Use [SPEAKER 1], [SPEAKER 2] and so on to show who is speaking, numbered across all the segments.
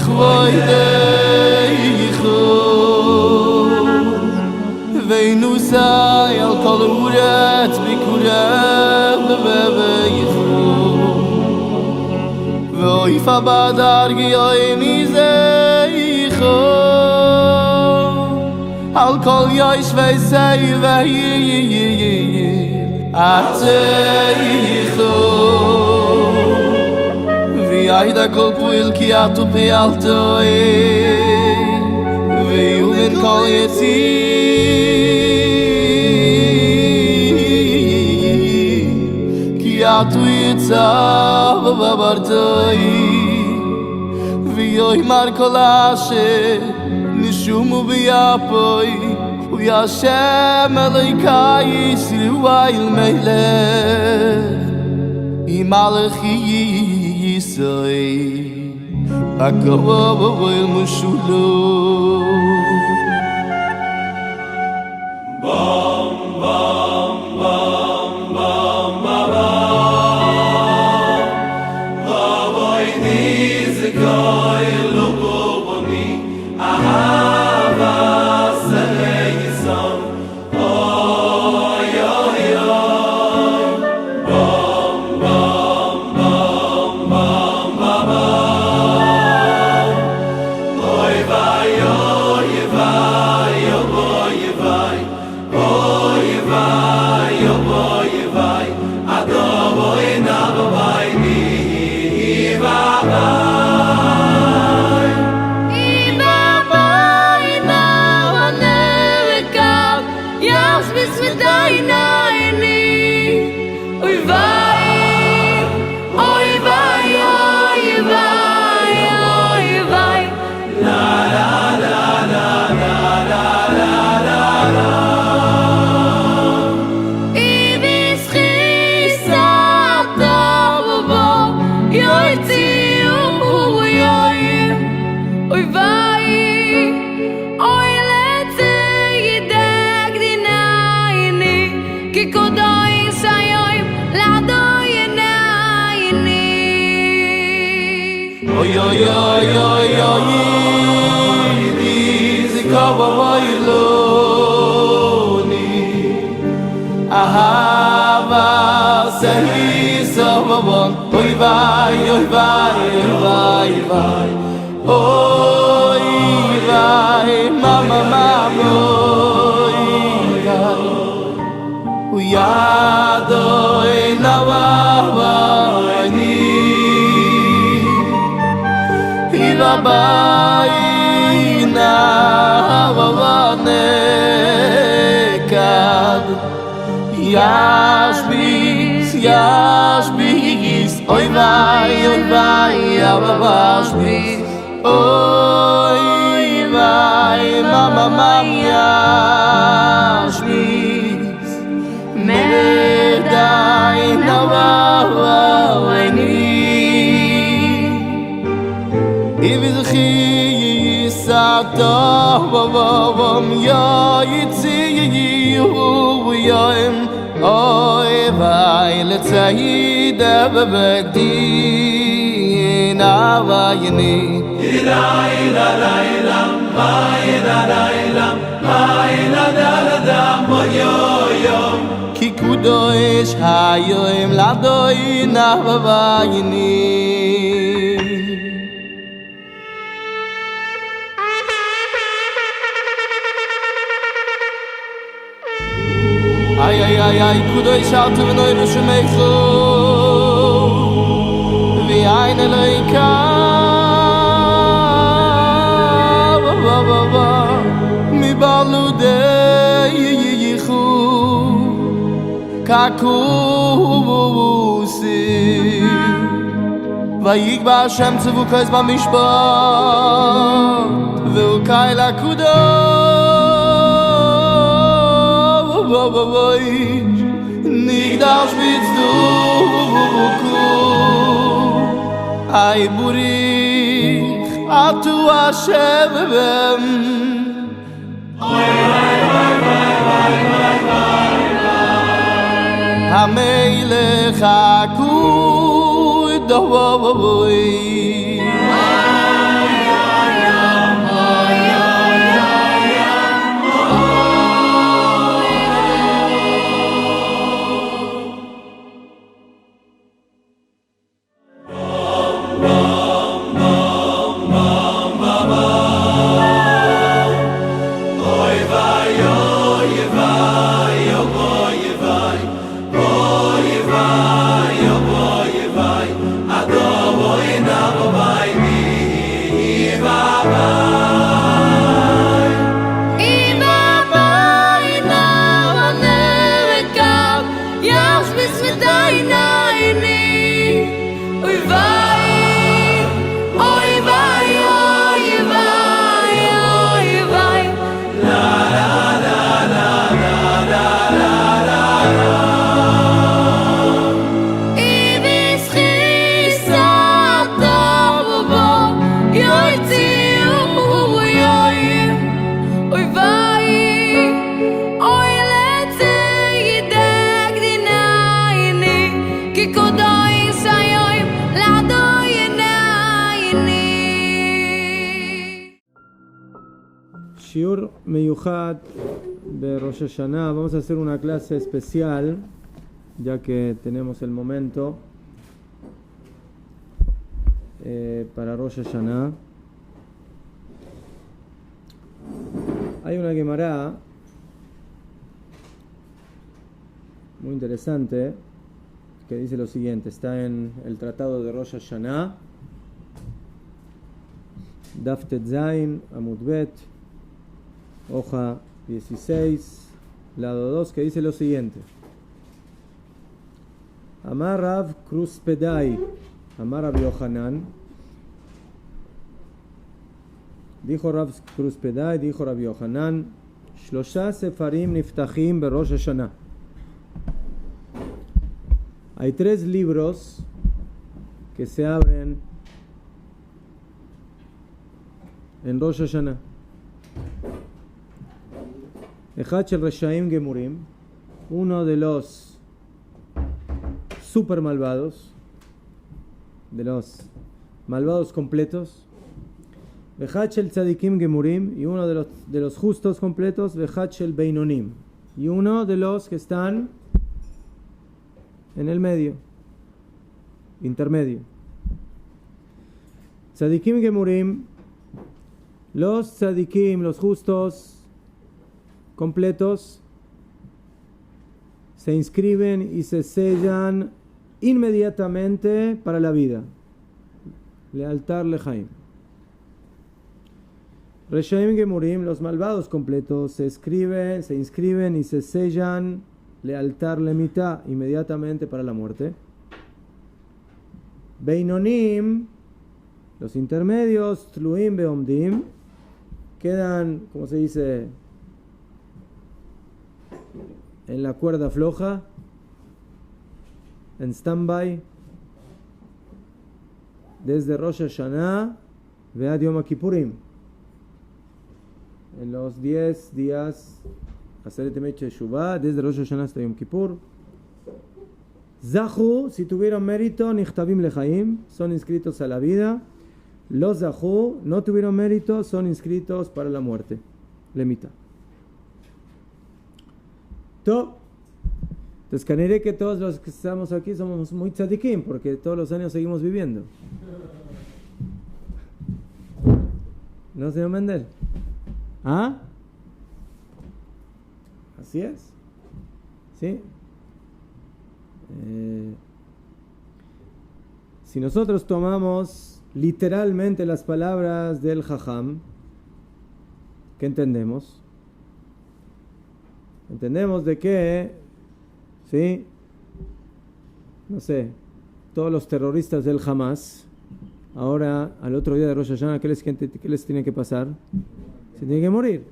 [SPEAKER 1] לכבודך ונוסי על כל אורץ ביקורך בבייך ואויפה בדרגי מזייך על כל יושבי ארצייך ויעידה כל פועל כי אתו פעלתו ויובן כל יציר כי אתו יצב בברתוי ויאמר כל אשר נשומו ביפוי ويا شام אלוהיי ישראל מלך מלכי ישראל הכבוד והמשולו bam bam bam bam bam avoy dizkay loboni ahava Oy oy oy oy oy dizkava vayloni ahava sahi savon oy vay oy vay vay vay oy vay mama mama oy vay uyadoy nawavani Baina vavanekad Yashbis, yashbis Oy vay, avashbis Oy vay, mama yashbis Meday navavani Ivizchi yisatah vavam ya yitziyu yam Oy vay letzayida bebekdin avayni Ila ila la ila ma ila la ila ma ila la la da moyo yo Ki kudosh hayoim ladoy navavayni Ay ay ay ay kudoy şaltı ve noy rüşümeyzu Ve aynı leyka Baba baba Mi balu de yiyihu Kakusi Vayik ba Hashem tzivukos ba mishpat Ve ukay la kudoy Nigdash bitzduku Ay burich Atu Hashem Oy vay vay vay vay vay vay Hamelech hakudoy
[SPEAKER 2] Shiur Meyuchat de Rosh Hashanah. Vamos a hacer una clase especial, ya que tenemos el momento para Rosh Hashanah. Hay una Gemara muy interesante que dice lo siguiente. Está en el tratado de Rosh Hashanah, Daf Tet Zayin, Amud Bet, hoja 16, lado 2, que dice lo siguiente. Amar Rav Kruspedai, Amar Rav Yohanan, dijo Rav Kruspedai, dijo Rav Yohanan, Shlosha Sefarim Niftachim Berosh Hashanah. Hay 3 libros que se abren en Rosh Hashanah. Echad shel Reshaim Gemurim, uno de los super malvados, de los malvados completos. Echad shel Tzadikim Gemurim, y uno de los justos completos. Echad shel Beinonim, y uno de los que están en el medio, intermedio. Tzadikim Gemurim, los Tzadikim, los justos completos, se inscriben y se sellan inmediatamente para la vida. Lealtar lejaim. Reshaim Gemurim, los malvados completos, se inscriben y se sellan lealtar lemita, inmediatamente para la muerte. Beinonim, los intermedios, tluim beomdim, quedan, como se dice, en la cuerda floja, en stand-by, desde Rosh Hashanah ve'ad Yom Kippurim, en los 10 días Aseret Emet Shuvah, desde Rosh Hashanah hasta Yom Kippur. Zahu, si tuvieron mérito, Nichtavim Lechaim, son inscritos a la vida. Los Zahu, no tuvieron mérito, son inscritos para la muerte, lemita. Entonces, caniré que todos los que estamos aquí somos muy tzadikim, porque todos los años seguimos viviendo. ¿No, señor Mendel? ¿Ah? Así es. ¿Sí? Si nosotros tomamos literalmente las palabras del Jajam, ¿qué entendemos? Entendemos de que, ¿sí? No sé, todos los terroristas del Hamas, ahora al otro día de Rosh Hashanah, ¿qué les tiene que pasar? Se tienen que morir.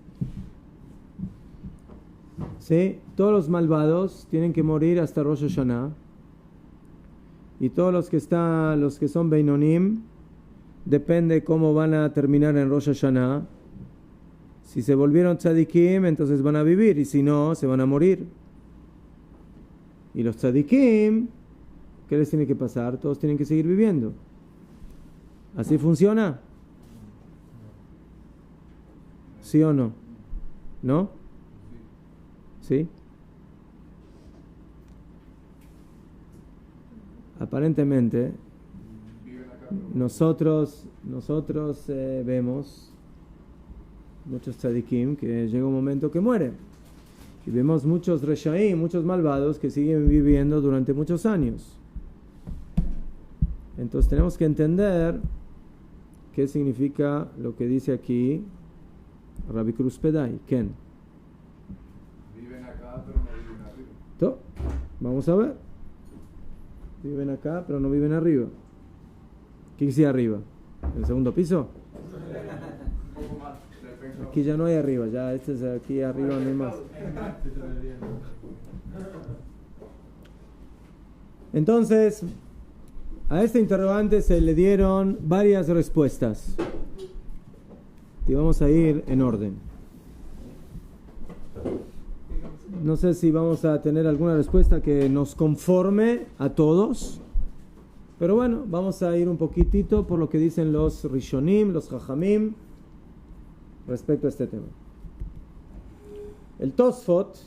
[SPEAKER 2] ¿Sí? Todos los malvados tienen que morir hasta Rosh Hashanah. Y todos los que son Beinonim, depende cómo van a terminar en Rosh Hashanah. Si se volvieron tzadikim, entonces van a vivir, y si no, se van a morir. Y los tzadikim, ¿qué les tiene que pasar? Todos tienen que seguir viviendo. ¿Así funciona? ¿Sí o no? ¿No? ¿Sí? Aparentemente, nosotros vemos muchos tzadikim que llega un momento que mueren. Y vemos muchos reshaim, muchos malvados que siguen viviendo durante muchos años. Entonces tenemos que entender qué significa lo que dice aquí Rabbi Kruspedai. ¿Quién?
[SPEAKER 3] Viven acá, pero no viven arriba.
[SPEAKER 2] Vamos a ver. Viven acá, pero no viven arriba. ¿Qué dice arriba? ¿En el segundo piso? Aquí ya no hay arriba, ya este es aquí arriba, no hay más. Entonces, a este interrogante se le dieron varias respuestas. y vamos a ir en orden. No sé si vamos a tener alguna respuesta que nos conforme a todos, pero bueno, vamos a ir un poquitito por lo que dicen los Rishonim, los Jajamim, respecto a este tema. El Tosfot,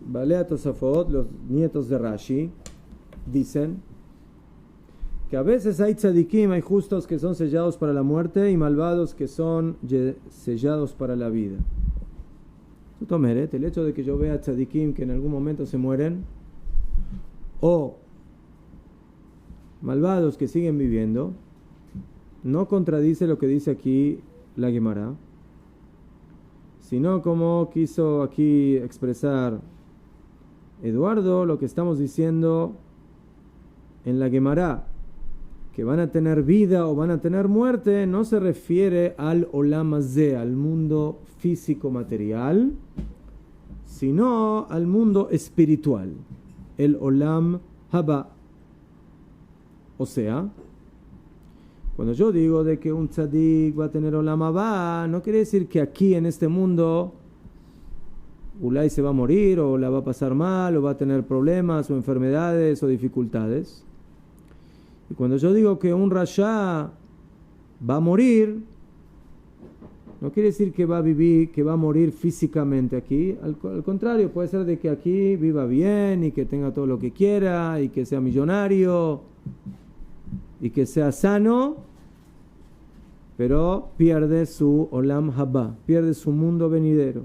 [SPEAKER 2] Balea Tosafot, los nietos de Rashi, dicen que a veces hay tzadikim, hay justos que son sellados para la muerte y malvados que son sellados para la vida. El hecho de que yo vea tzadikim que en algún momento se mueren o malvados que siguen viviendo no contradice lo que dice aquí la Gemara, sino como quiso aquí expresar Eduardo, lo que estamos diciendo en la Gemara, que van a tener vida o van a tener muerte, no se refiere al Olam Hazeh, al mundo físico material, sino al mundo espiritual, el Olam Haba. O sea, cuando yo digo de que un tzadik va a tener Olam Haba, no quiere decir que aquí en este mundo Ulay se va a morir o la va a pasar mal o va a tener problemas o enfermedades o dificultades. Y cuando yo digo que un rasha va a morir, no quiere decir que va a vivir, que va a morir físicamente aquí. Al contrario, puede ser de que aquí viva bien y que tenga todo lo que quiera y que sea millonario y que sea sano, pero pierde su Olam Haba, pierde su mundo venidero.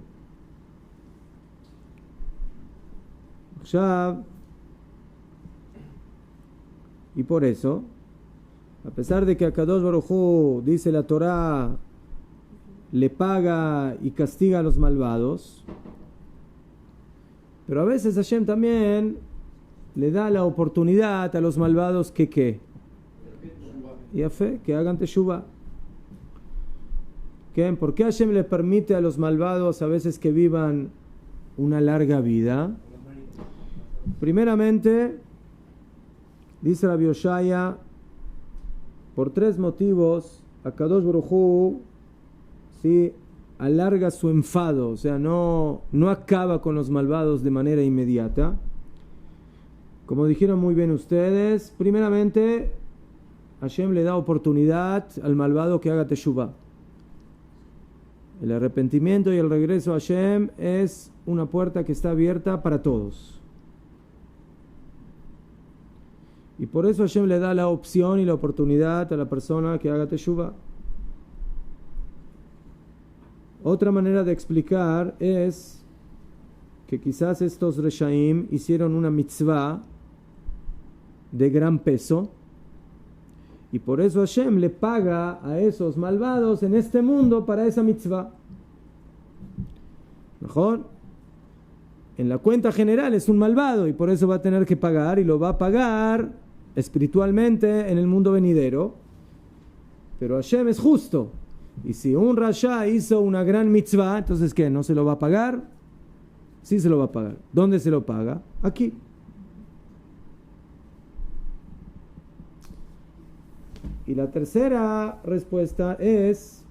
[SPEAKER 2] Ya. Y por eso, a pesar de que Akadosh Baruj Hu, dice la Torá, le paga y castiga a los malvados, pero a veces Hashem también le da la oportunidad a los malvados que hagan teshuvah. ¿Por qué Hashem le permite a los malvados a veces que vivan una larga vida? Primeramente, dice Rabbi Yoshaya, por 3 motivos, Akadosh Baruj Hu, ¿sí?, alarga su enfado, o sea, no acaba con los malvados de manera inmediata. Como dijeron muy bien ustedes, primeramente, Hashem le da oportunidad al malvado que haga teshuvah. El arrepentimiento y el regreso a Hashem es una puerta que está abierta para todos. Y por eso Hashem le da la opción y la oportunidad a la persona que haga teshuvah. Otra manera de explicar es que quizás estos reshaim hicieron una mitzvah de gran peso y por eso Hashem le paga a esos malvados en este mundo para esa mitzvah. Mejor, en la cuenta general es un malvado y por eso va a tener que pagar y lo va a pagar espiritualmente en el mundo venidero, pero Hashem es justo y si un rasha hizo una gran mitzvah, entonces ¿qué? ¿No se lo va a pagar? Sí se lo va a pagar. ¿Dónde se lo paga? Aquí. Y la tercera respuesta es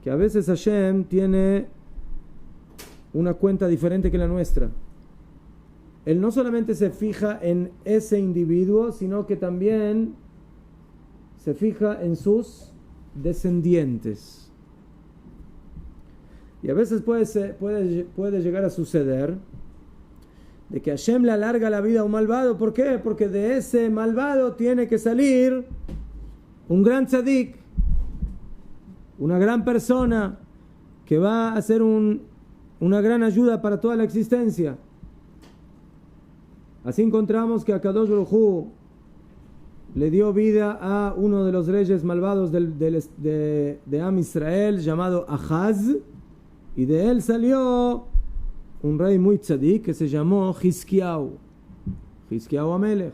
[SPEAKER 2] que a veces Hashem tiene una cuenta diferente que la nuestra. Él no solamente se fija en ese individuo, sino que también se fija en sus descendientes. Y a veces puede llegar a suceder de que Hashem le alarga la vida a un malvado. ¿Por qué? Porque de ese malvado tiene que salir un gran tzadik, una gran persona que va a ser una gran ayuda para toda la existencia. Así encontramos que Akadosh Baruj Hu le dio vida a uno de los reyes malvados de Am Israel llamado Ahaz, y de él salió un rey muy tzadik que se llamó Hizkiyahu Amelech,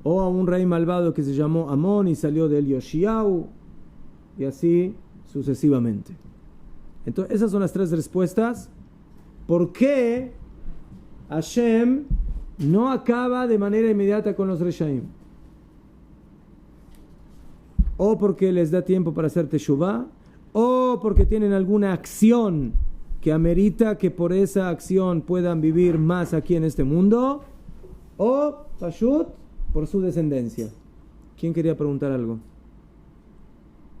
[SPEAKER 2] o a un rey malvado que se llamó Amón y salió de él Yoshiyahu, y así sucesivamente. Entonces esas son las 3 respuestas. ¿Por qué Hashem no acaba de manera inmediata con los reshaim? o porque les da tiempo para hacer teshuvá, o porque tienen alguna acción que amerita que por esa acción puedan vivir más aquí en este mundo, o pashut, por su descendencia. ¿Quién quería preguntar algo?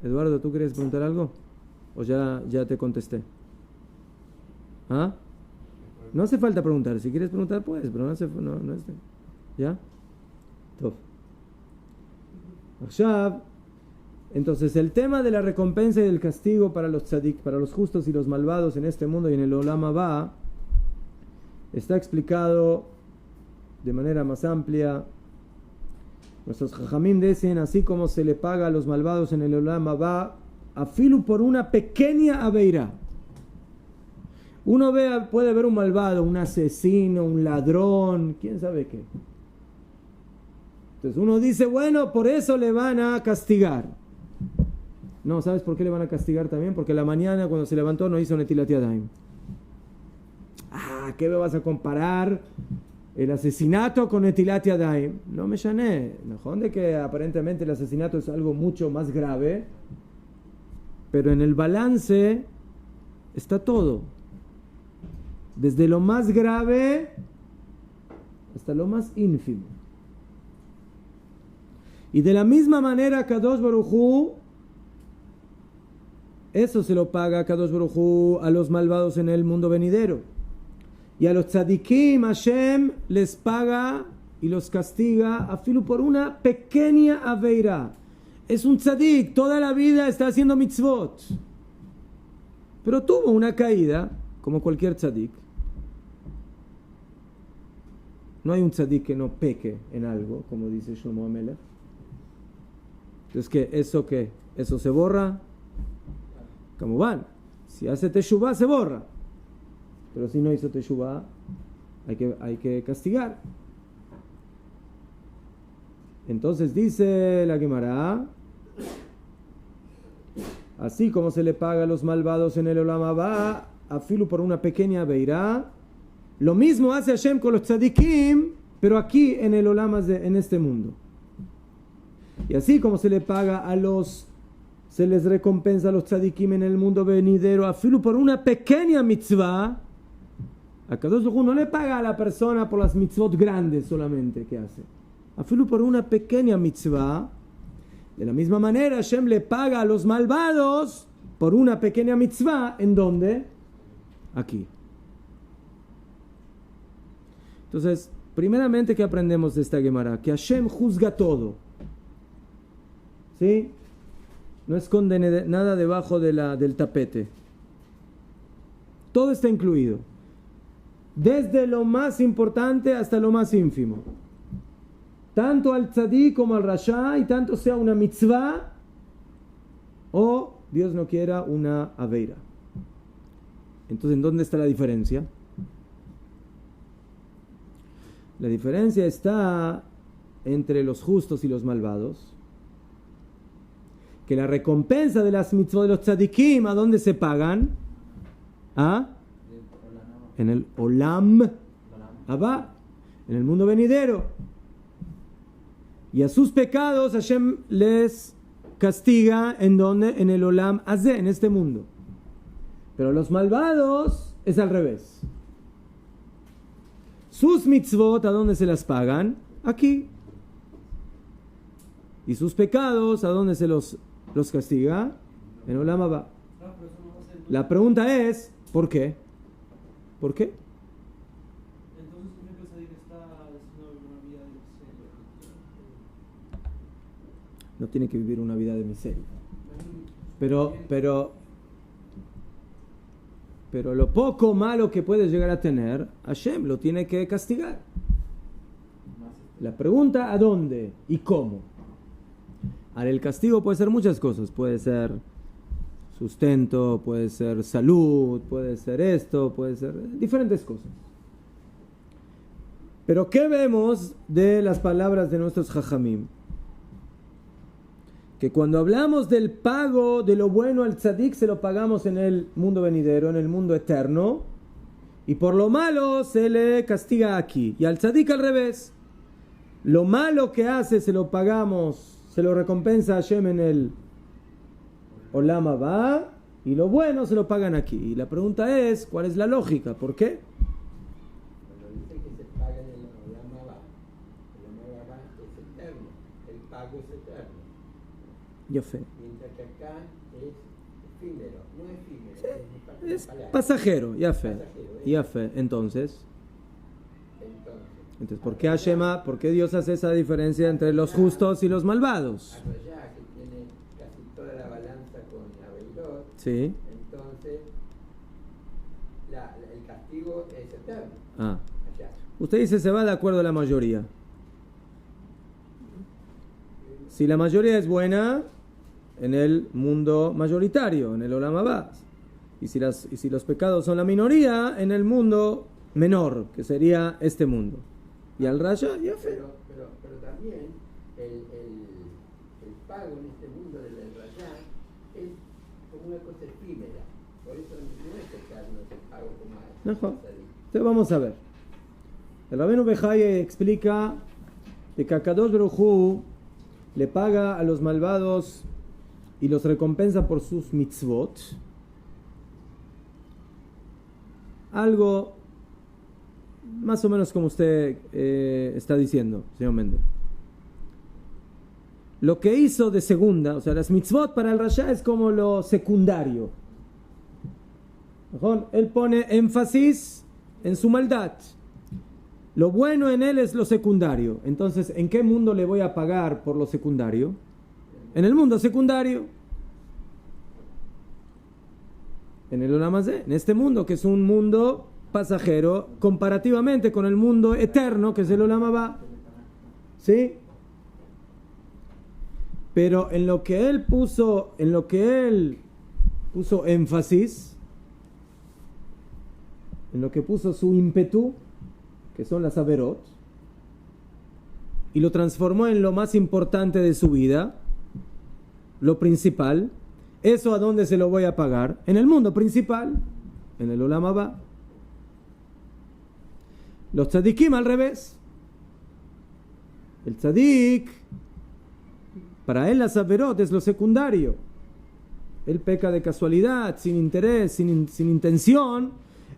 [SPEAKER 2] Eduardo, ¿tú querías preguntar algo? ¿O ya te contesté? ¿Ah? No hace falta preguntar. Si quieres preguntar, puedes, pero no es... ¿Ya? Top. Entonces, el tema de la recompensa y del castigo para los tzadik, para los justos y los malvados en este mundo y en el Olam Haba, está explicado de manera más amplia. Nuestros jajamim dicen, así como se le paga a los malvados en el Olam Haba, afilu por una pequeña aveira. Uno puede ver un malvado, un asesino, un ladrón, quién sabe qué. Entonces uno dice, bueno, por eso le van a castigar. No, ¿sabes por qué le van a castigar también? Porque la mañana cuando se levantó no hizo Netilat Yadayim. ¿Qué me vas a comparar el asesinato con Netilat Yadayim? No me llané. Mejor de que aparentemente el asesinato es algo mucho más grave, pero en el balance está todo. Desde lo más grave hasta lo más ínfimo. Y de la misma manera Kadosh Baruj Hu, eso se lo paga Kadosh Baruj Hu a los malvados en el mundo venidero. Y a los tzadikim Hashem les paga y los castiga a filo por una pequeña aveira. Es un tzadik, toda la vida está haciendo mitzvot, pero tuvo una caída como cualquier tzadik. No hay un tzadik que no peque en algo, como dice Shlomo Amelech. Entonces, ¿eso se borra? ¿Cómo van? Si hace teshuvá, se borra. Pero si no hizo teshuvá, hay que castigar. Entonces dice la Gemara, así como se le paga a los malvados en el Olam Haba, afilu por una pequeña beirá, lo mismo hace Hashem con los tzadikim, pero aquí en el Olam Hazé, en este mundo. Y así como se le paga se les recompensa a los tzadikim en el mundo venidero, afilu por una pequeña mitzvah, a Kadosh Baruj Hu no le paga a la persona por las mitzvot grandes solamente que hace. Afilu por una pequeña mitzvah. De la misma manera, Hashem le paga a los malvados por una pequeña mitzvah. ¿En dónde? Aquí. Entonces, primeramente, ¿qué aprendemos de esta Gemara? Que Hashem juzga todo. ¿Sí? No esconde nada debajo del tapete. Todo está incluido. Desde lo más importante hasta lo más ínfimo. Tanto al tzadik como al rasha, y tanto sea una mitzvah o, Dios no quiera, una aveira. Entonces, ¿en dónde está la diferencia? La diferencia está entre los justos y los malvados. Que la recompensa de las mitzvot de los tzadikim, ¿a dónde se pagan? En el Olam Haba, en el mundo venidero. Y a sus pecados Hashem les castiga ¿en dónde? En el Olam Hazé, en este mundo. Pero los malvados es al revés. Sus mitzvot, ¿a dónde se las pagan? Aquí. Y sus pecados, ¿a dónde se los castiga? En Olam Haba. La pregunta es, ¿por qué? ¿Por qué?
[SPEAKER 4] Entonces, por ejemplo, esa está haciendo una vida de miseria.
[SPEAKER 2] No tiene que vivir una vida de miseria. Pero lo poco malo que puede llegar a tener, Hashem lo tiene que castigar. La pregunta, ¿a dónde y cómo? Ahora, el castigo puede ser muchas cosas. Puede ser sustento, puede ser salud, puede ser esto, puede ser diferentes cosas. Pero ¿qué vemos de las palabras de nuestros jajamim? Que cuando hablamos del pago de lo bueno al tzadik, se lo pagamos en el mundo venidero, en el mundo eterno, y por lo malo se le castiga aquí. Y al tzadik al revés. Lo malo que hace se lo pagamos, se lo recompensa a Hashem en el Olam Haba y lo bueno se lo pagan aquí. Y la pregunta es, ¿cuál es la lógica? ¿Por qué?
[SPEAKER 5] Cuando dice que se paga en el Olam Haba es eterno, el pago es eterno.
[SPEAKER 2] Yo fe.
[SPEAKER 5] Mientras que acá es efímero, no efímero,
[SPEAKER 2] Sí, es
[SPEAKER 5] palabra.
[SPEAKER 2] pasajero, ya fe.
[SPEAKER 5] Pasajero,
[SPEAKER 2] Ya fe. Entonces, ¿por qué por qué Dios hace esa diferencia entre los justos y los malvados?
[SPEAKER 5] Arroyá, que tiene casi toda la balanza con Abeilot,
[SPEAKER 2] Sí.
[SPEAKER 5] entonces el castigo es eterno.
[SPEAKER 2] Ah.
[SPEAKER 5] Allá.
[SPEAKER 2] Usted dice se va de acuerdo a la mayoría. Si la mayoría es buena, en el mundo mayoritario, en el Olam Haba. Y si los pecados son la minoría, en el mundo menor, que sería este mundo. Y al raya, ya fe.
[SPEAKER 5] Pero también el pago en este mundo del rayá es como una cosa efímera. Por eso no es eterno ese pago como
[SPEAKER 2] Mejor. Entonces vamos a ver. El Rabbeinu Bejai explica que Kadosh Baruj Hu le paga a los malvados y los recompensa por sus mitzvot. Algo más o menos como usted está diciendo, señor Méndez. Lo que hizo de segunda, o sea, las mitzvot para el Rasha es como lo secundario. ¿Mejor? Él pone énfasis en su maldad. Lo bueno en él es lo secundario. Entonces, ¿en qué mundo le voy a pagar por lo secundario? En el mundo secundario. En el Olam Hazé, en este mundo, que es un mundo pasajero, comparativamente con el mundo eterno, que es el Olam Haba. ¿Sí? Pero en lo que él puso énfasis, en lo que puso su ímpetu, que son las averot, y lo transformó en lo más importante de su vida, lo principal, ¿eso a dónde se lo voy a pagar? En el mundo principal, en el Olam Haba. Los tzadikim al revés. El tzadik, para él las averot es lo secundario. Él peca de casualidad, sin interés, sin intención.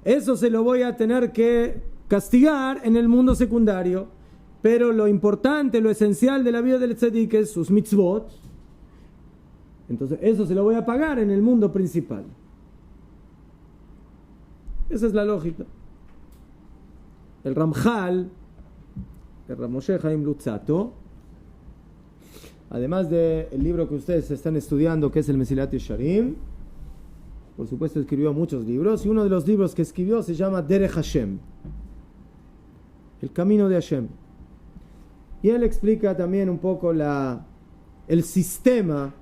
[SPEAKER 2] Eso se lo voy a tener que castigar en el mundo secundario. Pero lo importante, lo esencial de la vida del tzadik es sus mitzvot. Entonces eso se lo voy a pagar en el mundo principal. Esa es la lógica. El Ramjal, el Ramoshe Chaim Luzzatto, además del libro que ustedes están estudiando, que es el Mesilat Yesharim, por supuesto escribió muchos libros, y uno de los libros que escribió se llama Derech Hashem, el camino de Hashem. Y él explica también un poco el sistema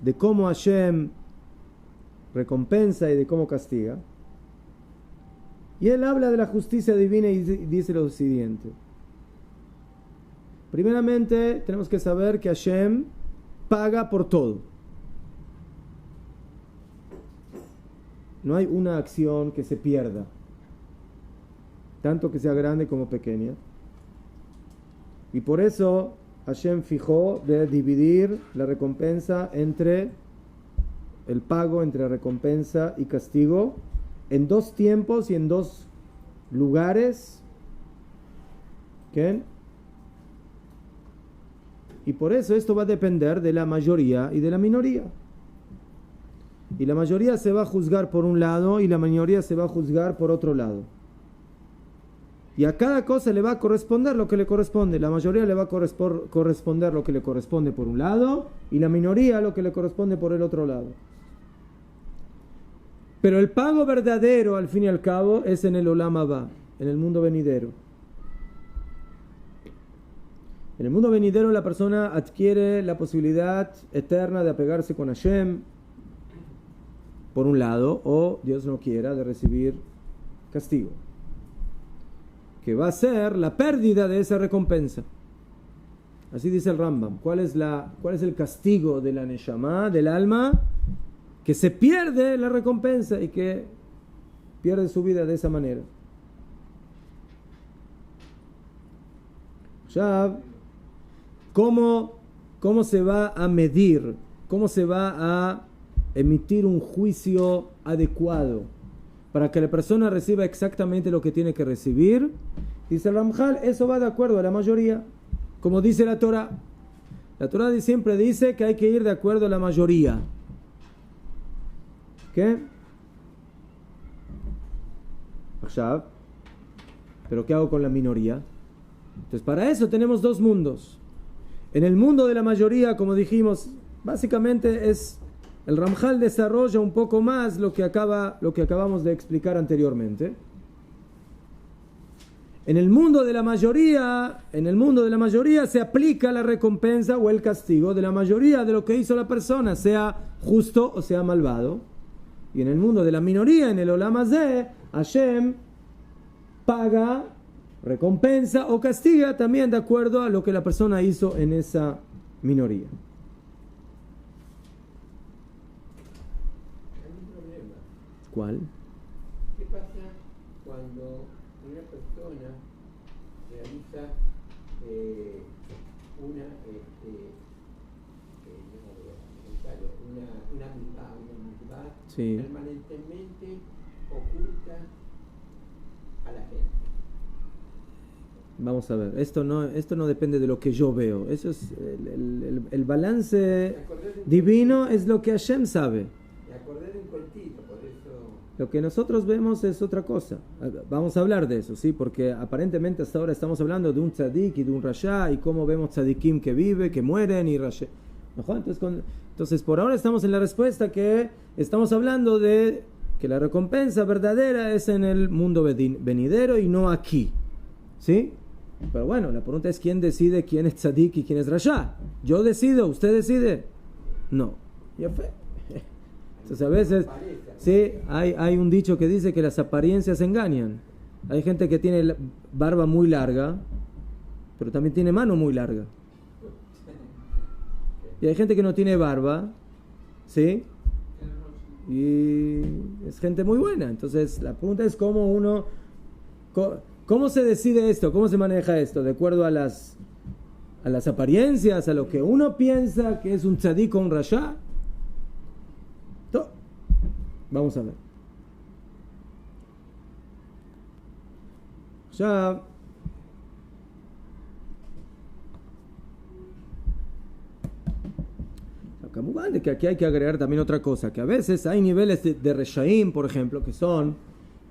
[SPEAKER 2] de cómo Hashem recompensa y de cómo castiga. Y él habla de la justicia divina y dice lo siguiente. Primeramente, tenemos que saber que Hashem paga por todo. No hay una acción que se pierda, tanto que sea grande como pequeña. Y por eso Hashem fijó de dividir la recompensa entre el pago, entre recompensa y castigo, en dos tiempos y en dos lugares. ¿Qué? Y por eso esto va a depender de la mayoría y de la minoría. Y la mayoría se va a juzgar por un lado y la minoría se va a juzgar por otro lado. Y a cada cosa le va a corresponder lo que le corresponde. La mayoría le va a corresponder lo que le corresponde por un lado y la minoría lo que le corresponde por el otro lado. Pero el pago verdadero, al fin y al cabo, es en el Olam Haba, en el mundo venidero. En el mundo venidero la persona adquiere la posibilidad eterna de apegarse con Hashem, por un lado, o Dios no quiera, de recibir castigo, que va a ser la pérdida de esa recompensa. Así dice el Rambam. ¿Cuál es el castigo de la Neshama, del alma? Que se pierde la recompensa y que pierde su vida de esa manera. Ya, ¿cómo cómo se va a medir, cómo se va a emitir un juicio adecuado para que la persona reciba exactamente lo que tiene que recibir. Dice el Ramjal, eso va de acuerdo a la mayoría, como dice la Torah. La Torah siempre dice que hay que ir de acuerdo a la mayoría. ¿Qué? Pero ¿qué hago con la minoría? Entonces para eso tenemos dos mundos. En el mundo de la mayoría, como dijimos, básicamente es el Ramjal desarrolla un poco más lo que acabamos de explicar anteriormente. En el mundo de la mayoría se aplica la recompensa o el castigo de la mayoría de lo que hizo la persona, sea justo o sea malvado. Y en el mundo de la minoría, en el Olam Hazeh, Hashem paga, recompensa o castiga también de acuerdo a lo que la persona hizo en esa minoría.
[SPEAKER 5] Hay un problema.
[SPEAKER 2] ¿Cuál?
[SPEAKER 5] ¿Qué pasa cuando una persona realiza una mitzvah
[SPEAKER 2] Sí.
[SPEAKER 5] permanentemente oculta a la gente?
[SPEAKER 2] Vamos a ver, esto no depende de lo que yo veo. Eso es el balance divino es lo que Hashem sabe.
[SPEAKER 5] Me acordé de un cuentito, por eso.
[SPEAKER 2] Lo que nosotros vemos es otra cosa. Vamos a hablar de eso, ¿sí? Porque aparentemente hasta ahora estamos hablando de un tzadik y de un rasha y cómo vemos tzadikim que viven, que mueren y rasha. Entonces por ahora estamos en la respuesta que estamos hablando de que la recompensa verdadera es en el mundo venidero y no aquí, ¿sí? Pero bueno, la pregunta es quién decide quién es tzadik y quién es rasha. ¿Yo decido? ¿Usted decide? No. Ya fue. Entonces a veces, sí, hay un dicho que dice que las apariencias engañan. Hay gente que tiene barba muy larga, pero también tiene mano muy larga. Y hay gente que no tiene barba, ¿sí? Y es gente muy buena. Entonces la pregunta es ¿cómo se decide esto? ¿Cómo se maneja esto? ¿De acuerdo a las apariencias, a lo que uno piensa que es un tzadik o un rasha? Vamos a ver. Ya. De que aquí hay que agregar también otra cosa, que a veces hay niveles de reshaim, por ejemplo, que son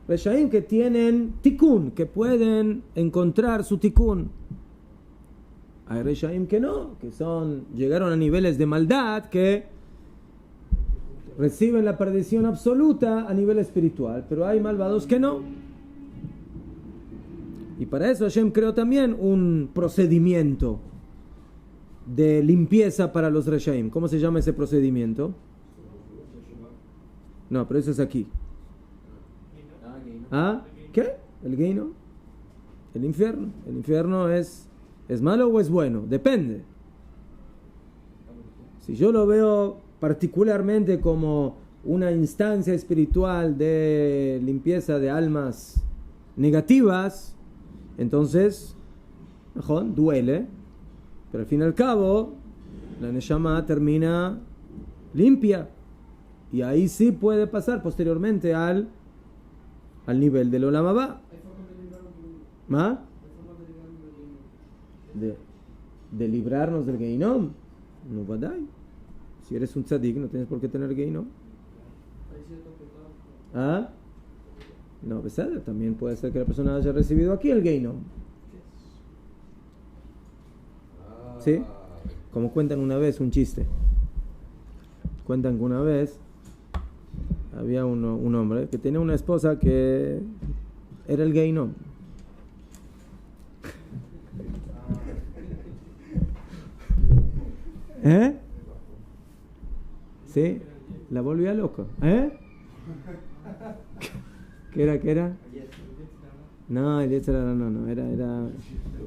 [SPEAKER 2] reshaim que tienen tikkun, que pueden encontrar su tikkun. Hay reshaim que no, que llegaron a niveles de maldad que reciben la perdición absoluta a nivel espiritual, pero hay malvados que no. Y para eso Hashem creó también un procedimiento de limpieza para los reshaim. ¿Cómo se llama ese procedimiento? No, pero eso es aquí. ¿Ah? ¿Qué? ¿El Geino? El infierno. ¿El infierno es malo o es bueno? Depende. Si yo lo veo particularmente como una instancia espiritual de limpieza de almas negativas, entonces, duele, pero al fin y al cabo la neshama termina limpia y ahí sí puede pasar posteriormente al nivel del Olam Haba. ¿Ah? De librarnos del Geinom. No vadai. Si eres un tzadik no tienes por qué tener Geinom. ¿Ah? No, besada. También puede ser que la persona haya recibido aquí el Geinom. ¿Sí? Como cuentan una vez un chiste. Cuentan que una vez había un hombre que tenía una esposa que era el Geinom. ¿Eh? Sí, la volvía loca. ¿Eh? ¿Qué era? No, el Yetzer Hara no, era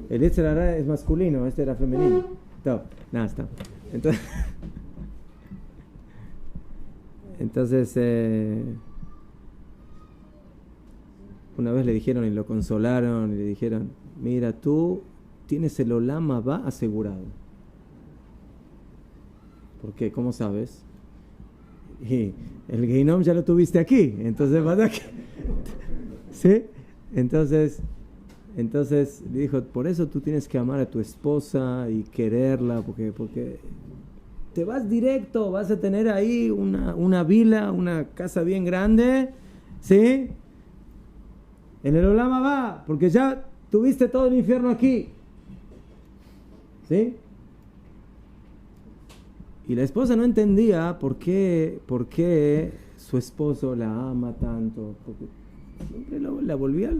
[SPEAKER 2] el Yetzer Hara es masculino, este era femenino. Nada, está. Entonces una vez le dijeron y lo consolaron y le dijeron, mira, tú tienes el Olam Haba asegurado. ¿Por qué? ¿Cómo sabes? Y el Geinom ya lo tuviste aquí, entonces vas aquí. ¿Sí? Entonces le dijo, por eso tú tienes que amar a tu esposa y quererla, porque te vas directo, vas a tener ahí una vila, una casa bien grande, ¿sí? En el Olam Abba, porque ya tuviste todo el infierno aquí, ¿sí? Y la esposa no entendía por qué su esposo la ama tanto, porque siempre la volvía,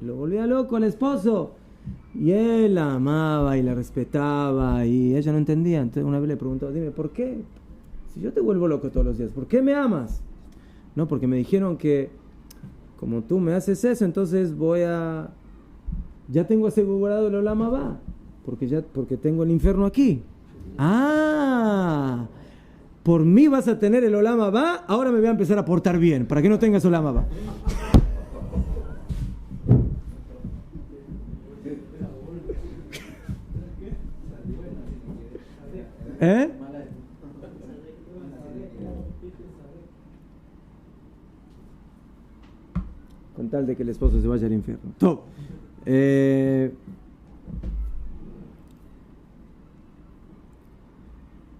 [SPEAKER 2] lo volvía loco al esposo. Y él la amaba y la respetaba y ella no entendía. Entonces una vez le preguntó, dime, ¿por qué? Si yo te vuelvo loco todos los días, ¿por qué me amas? No, porque me dijeron que como tú me haces eso, entonces ya tengo asegurado el Olam Abba, porque tengo el infierno aquí. Ah, por mí vas a tener el Olam Abba, ahora me voy a empezar a portar bien, para que no tengas Olam Abba. ¿Eh? Con tal de que el esposo se vaya al infierno. Top.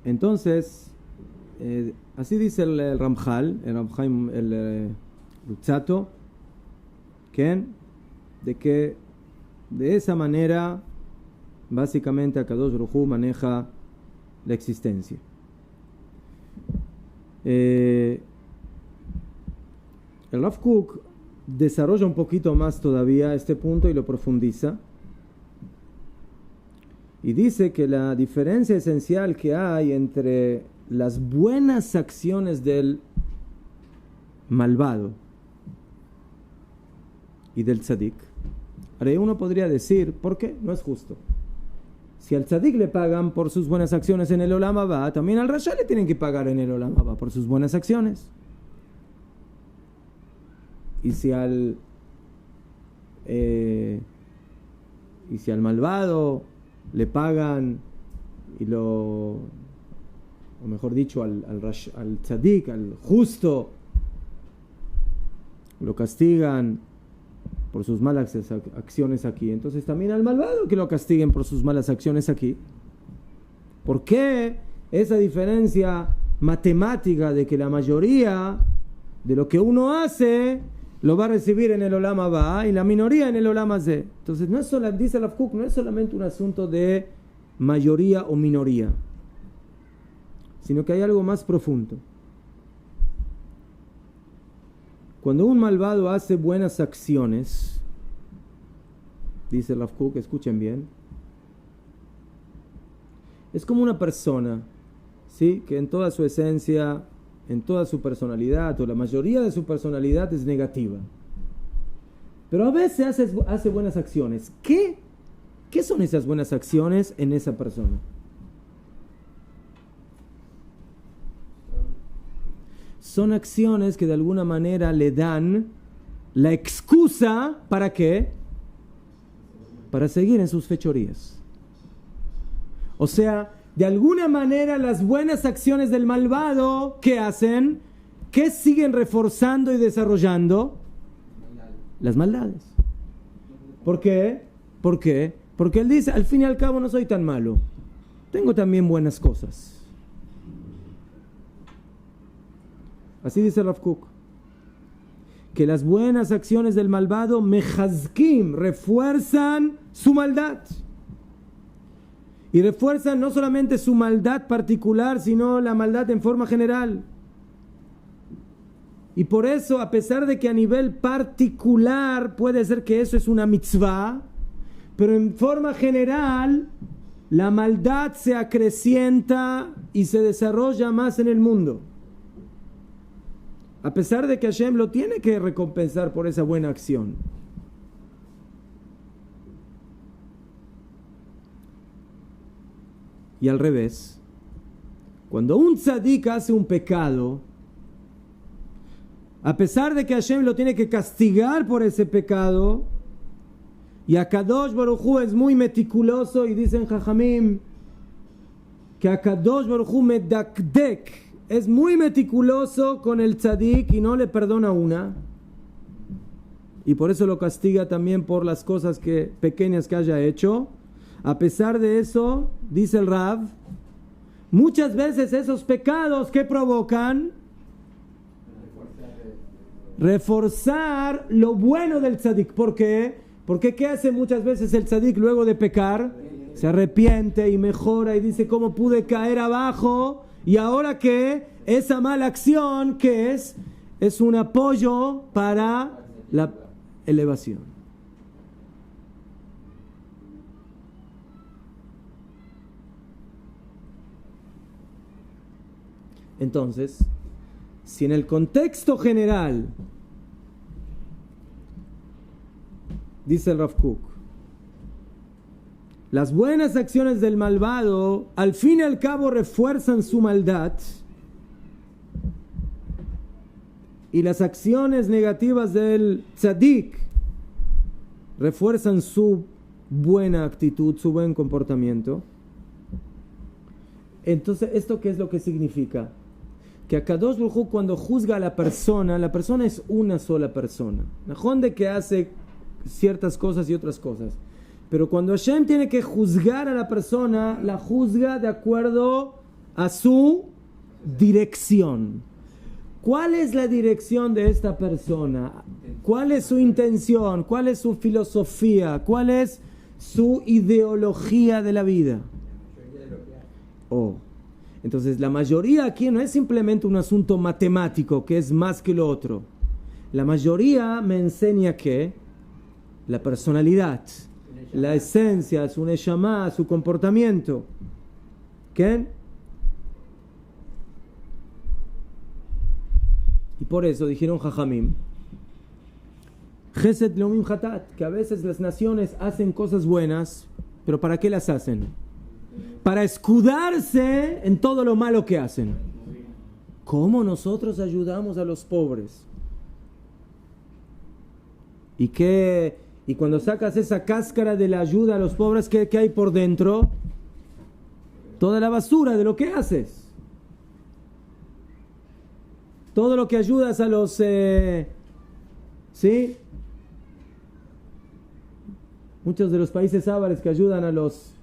[SPEAKER 2] Entonces, así dice el Ramjal, el Luzzatto, de que de esa manera básicamente Akadosh Baruj Hu maneja la existencia. El Rav Kook desarrolla un poquito más todavía este punto y lo profundiza. Y dice que la diferencia esencial que hay entre las buenas acciones del malvado y del tzadik, ahora uno podría decir, ¿por qué? No es justo. Si al tzadik le pagan por sus buenas acciones en el Olam Abba, también al rasha le tienen que pagar en el Olam Abba por sus buenas acciones. Y si al malvado le pagan o mejor dicho al tzadik, al justo, lo castigan por sus malas acciones aquí, entonces también al malvado que lo castiguen por sus malas acciones aquí. ¿Por qué esa diferencia matemática de que la mayoría de lo que uno hace lo va a recibir en el Olam Abba y la minoría en el Olam Hazé? Entonces no es solo, dice Rav Kook, no es solamente un asunto de mayoría o minoría, sino que hay algo más profundo. Cuando un malvado hace buenas acciones, dice Rav Kook, escuchen bien, es como una persona, ¿sí?, que en toda su esencia, en toda su personalidad, o la mayoría de su personalidad es negativa, pero a veces hace buenas acciones. ¿Qué son esas buenas acciones en esa persona? Son acciones que de alguna manera le dan la excusa, ¿para qué? Para seguir en sus fechorías. O sea, de alguna manera las buenas acciones del malvado, ¿qué hacen? ¿Qué siguen reforzando y desarrollando? Las maldades. ¿Por qué? ¿Por qué? Porque él dice, al fin y al cabo no soy tan malo, tengo también buenas cosas. Así dice Rav Kook, que las buenas acciones del malvado mejazkim, refuerzan su maldad. Y refuerzan no solamente su maldad particular, sino la maldad en forma general. Y por eso, a pesar de que a nivel particular puede ser que eso es una mitzvah, pero en forma general la maldad se acrecienta y se desarrolla más en el mundo. A pesar de que Hashem lo tiene que recompensar por esa buena acción. Y al revés, cuando un tzadik hace un pecado, a pesar de que Hashem lo tiene que castigar por ese pecado, y Akadosh Baruj Hu es muy meticuloso, y dicen Jajamim que Akadosh Baruj Hu medakdek, es muy meticuloso con el tzadik y no le perdona una. Y por eso lo castiga también por las cosas pequeñas que haya hecho. A pesar de eso, dice el Rav, muchas veces esos pecados que provocan reforzar lo bueno del tzadik. ¿Por qué? Porque ¿qué hace muchas veces el tzadik luego de pecar? Se arrepiente y mejora y dice, ¿cómo pude caer abajo? Y ahora que esa mala acción, ¿qué es? Es un apoyo para la elevación. Entonces, si en el contexto general, dice el Rav Kook, las buenas acciones del malvado al fin y al cabo refuerzan su maldad y las acciones negativas del tzadik refuerzan su buena actitud, su buen comportamiento. Entonces, ¿esto qué es lo que significa? Que Akadosh Baruj Hu, cuando juzga a la persona es una sola persona. Najón de que hace ciertas cosas y otras cosas. Pero cuando Hashem tiene que juzgar a la persona, la juzga de acuerdo a su dirección. ¿Cuál es la dirección de esta persona? ¿Cuál es su intención? ¿Cuál es su filosofía? ¿Cuál es su ideología de la vida? Entonces la mayoría aquí no es simplemente un asunto matemático que es más que lo otro. La mayoría me enseña que la personalidad, la esencia, su neshama, su comportamiento. ¿Qué? Y por eso dijeron Jajamim, Chesed Leumim Hatat, que a veces las naciones hacen cosas buenas, pero ¿para qué las hacen? Para escudarse en todo lo malo que hacen. ¿Cómo nosotros ayudamos a los pobres? Y cuando sacas esa cáscara de la ayuda a los pobres, ¿qué hay por dentro? Toda la basura de lo que haces. Todo lo que ayudas a los... ¿sí? Muchos de los países árabes que ayudan a los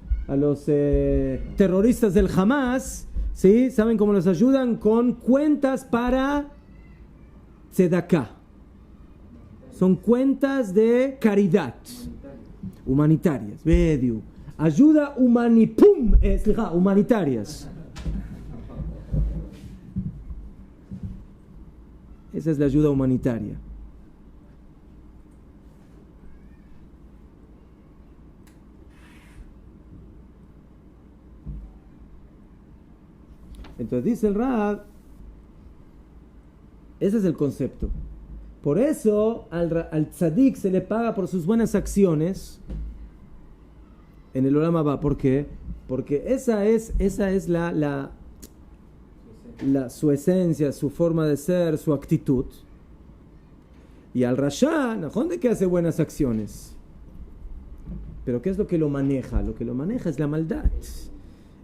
[SPEAKER 2] terroristas del Hamas, ¿sí? ¿Saben cómo los ayudan? Con cuentas para tzedakah. Son cuentas de caridad humanitarias. Bediu. Ayuda humanitarias. Esa es la ayuda humanitaria. Entonces dice el Rav, ese es el concepto. Por eso al tzadik se le paga por sus buenas acciones en el Olam Haba. ¿Por qué? Porque esa es su esencia, su forma de ser, su actitud. Y al Rasha, ¿dónde que hace buenas acciones? Pero ¿qué es lo que lo maneja? Lo que lo maneja es la maldad.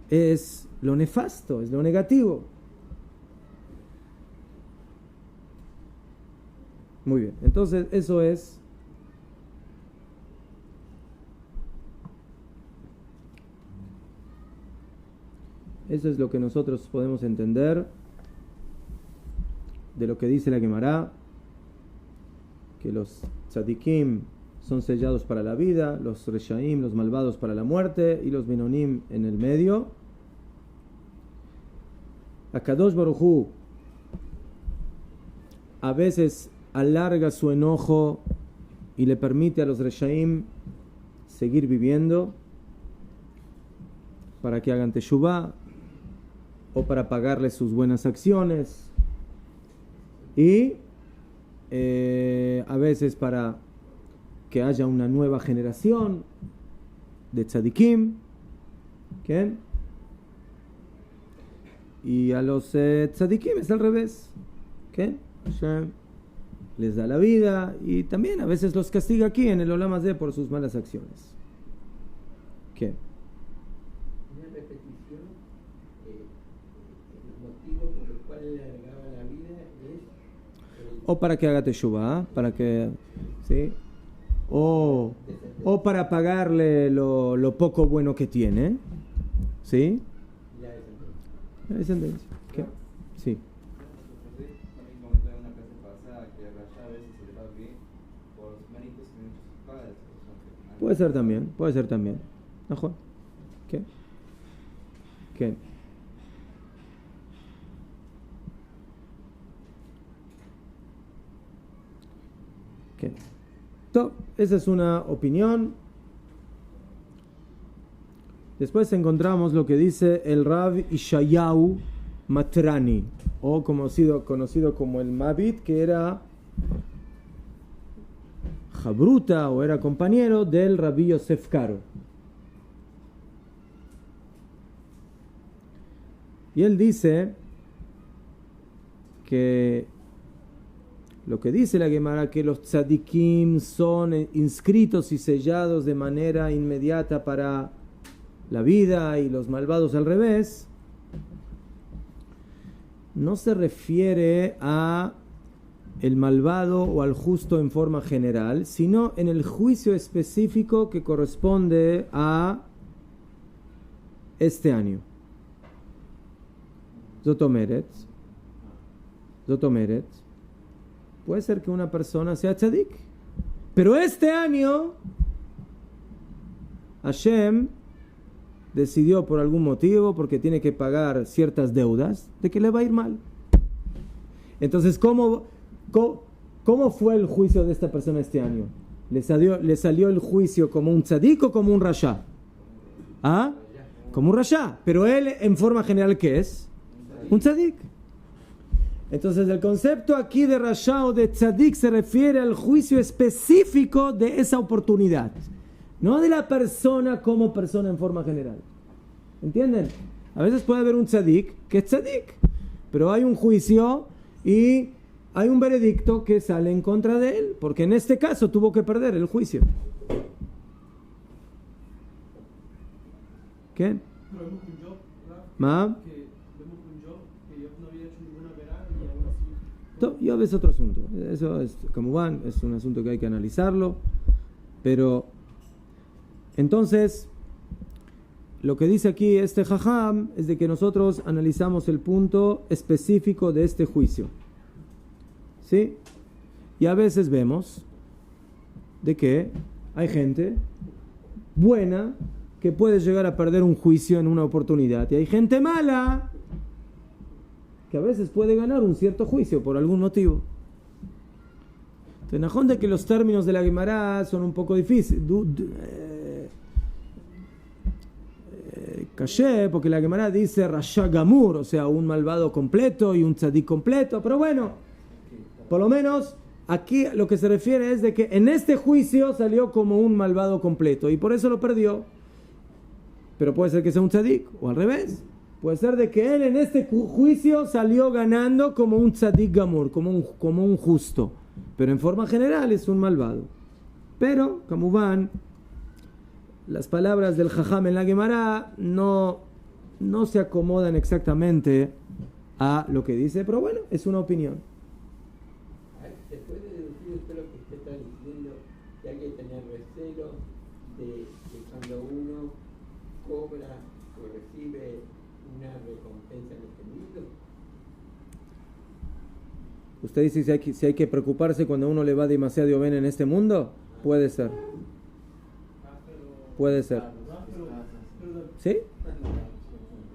[SPEAKER 2] Es lo nefasto, es lo negativo. Muy bien, entonces eso es lo que nosotros podemos entender de lo que dice la Gemara, que los tzadikim son sellados para la vida, los reshaim, los malvados para la muerte, y los binonim en el medio. Akadosh Baruj Hu a veces alarga su enojo y le permite a los reshaim seguir viviendo para que hagan teshuvah o para pagarles sus buenas acciones, y a veces para que haya una nueva generación de tzadikim, ¿okay? Y a los tzadikim es al revés, ¿okay? Hashem les da la vida y también a veces los castiga aquí en el Olam Hazé por sus malas acciones. ¿Qué?
[SPEAKER 5] le alargaba la vida es
[SPEAKER 2] O para que haga teshuvah, para que, ¿sí? O para pagarle lo poco bueno que tiene, ¿sí?
[SPEAKER 5] la descendencia.
[SPEAKER 2] La descendencia. ¿Qué? Sí.
[SPEAKER 6] También comenté en una clase pasada que a Rasha a veces se le va bien por los méritos que han hecho sus padres.
[SPEAKER 2] Puede ser también. Ajá. ¿Qué? ¿Qué? ¿Qué? Esa es una opinión. Después encontramos lo que dice el Rav Ishayahu Matrani, o conocido como el Mabit, que era Jabruta o era compañero del Rabbi Yosef Karo. Y él dice que lo que dice la Gemara, que los tzadikim son inscritos y sellados de manera inmediata para la vida y los malvados al revés, no se refiere a el malvado o al justo en forma general, sino en el juicio específico que corresponde a este año. Zotomeret, puede ser que una persona sea tzadik, pero este año Hashem decidió por algún motivo, porque tiene que pagar ciertas deudas, de que le va a ir mal. Entonces, ¿cómo fue el juicio de esta persona este año? ¿Le salió el juicio como un tzadik o como un rasha? ¿Ah? Como un rasha. Pero él, en forma general, ¿qué es? Un tzadik. Entonces, el concepto aquí de rasha o de tzadik se refiere al juicio específico de esa oportunidad, no de la persona como persona en forma general. ¿Entienden? A veces puede haber un tzadik que es tzadik, pero hay un juicio y hay un veredicto que sale en contra de él, porque en este caso tuvo que perder el juicio. ¿Qué?
[SPEAKER 4] Pero vemos con Job, ¿verdad?
[SPEAKER 2] ¿Ma?
[SPEAKER 4] Que vemos con Job que Job no había hecho ninguna verá y aún así.
[SPEAKER 2] Ya ves otro asunto. Eso es, como van, es un asunto que hay que analizarlo. Pero, entonces, lo que dice aquí este jajam es de que nosotros analizamos el punto específico de este juicio. ¿Sí? Y a veces vemos de que hay gente buena que puede llegar a perder un juicio en una oportunidad. Y hay gente mala que a veces puede ganar un cierto juicio por algún motivo. Entonces, najón de que los términos de la Gemara son un poco difíciles. Caché, porque la Gemara dice Rasha Gamur, o sea, un malvado completo y un tzadik completo. Pero bueno, por lo menos aquí lo que se refiere es de que en este juicio salió como un malvado completo y por eso lo perdió. Pero puede ser que sea un tzadik, o al revés. Puede ser de que él en este juicio salió ganando como un tzadik gamur, como un justo. Pero en forma general es un malvado. Pero, como van, las palabras del jajam en la Gemara no se acomodan exactamente a lo que dice. Pero bueno, es una opinión.
[SPEAKER 5] ¿Se puede deducir usted lo que usted está diciendo? Que hay que tener recelo de que cuando uno cobra o recibe una recompensa en este mundo.
[SPEAKER 2] ¿Usted dice si hay que preocuparse cuando a uno le va demasiado bien en este mundo? Puede ser. Puede ser. ¿Sí?